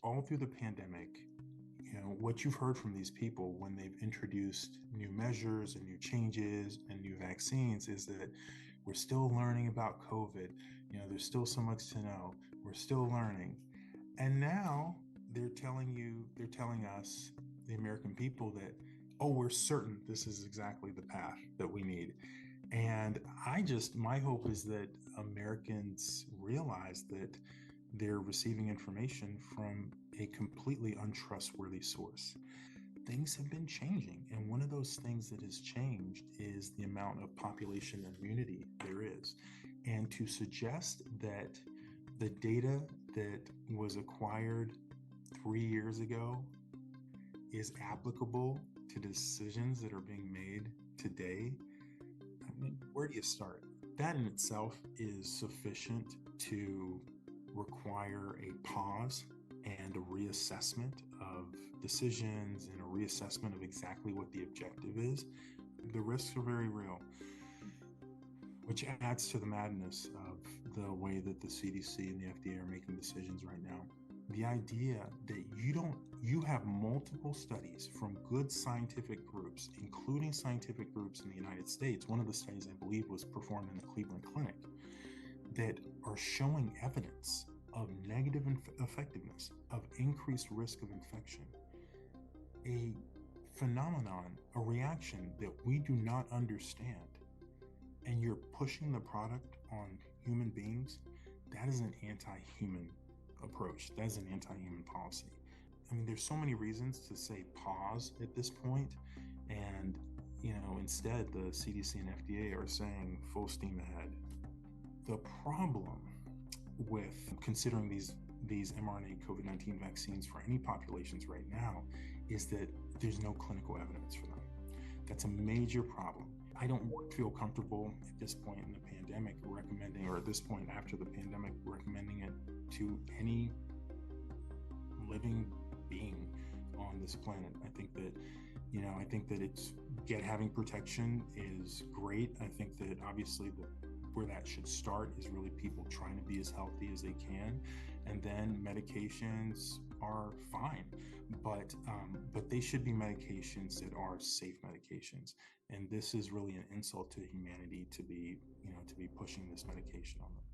all through the pandemic, what you've heard from these people when they've introduced new measures and new changes and new vaccines is that we're still learning about COVID. There's still so much to know. We're still learning. And now they're telling us, the American people, that, oh, we're certain this is exactly the path that we need. And my hope is that Americans realize that they're receiving information from a completely untrustworthy source. Things have been changing, and one of those things that has changed is the amount of population immunity there is. And to suggest that the data that was acquired 3 years ago is applicable to decisions that are being made today, I mean, where do you start? That in itself is sufficient to require a pause and a reassessment of decisions and a reassessment of exactly what the objective is. The risks are very real, which adds to the madness of the way that the CDC and the FDA are making decisions right now. The idea that you have multiple studies from good scientific groups, including scientific groups in the United States. One of the studies, I believe, was performed in the Cleveland Clinic, that are showing evidence of negative effectiveness, of increased risk of infection, a phenomenon, a reaction that we do not understand, and you're pushing the product on human beings. That is an anti-human approach. That is an anti-human policy. I mean, there's so many reasons to say pause at this point, and instead the CDC and FDA are saying full steam ahead. The problem with considering these mRNA COVID-19 vaccines for any populations right now is that there's no clinical evidence for them. That's a major problem. I don't feel comfortable at this point in the pandemic recommending, or at this point after the pandemic, recommending it to any living being on this planet. I think that having protection is great. I think that obviously where that should start is really people trying to be as healthy as they can, and then medications are fine, but they should be medications that are safe medications. And this is really an insult to humanity to be pushing this medication on them.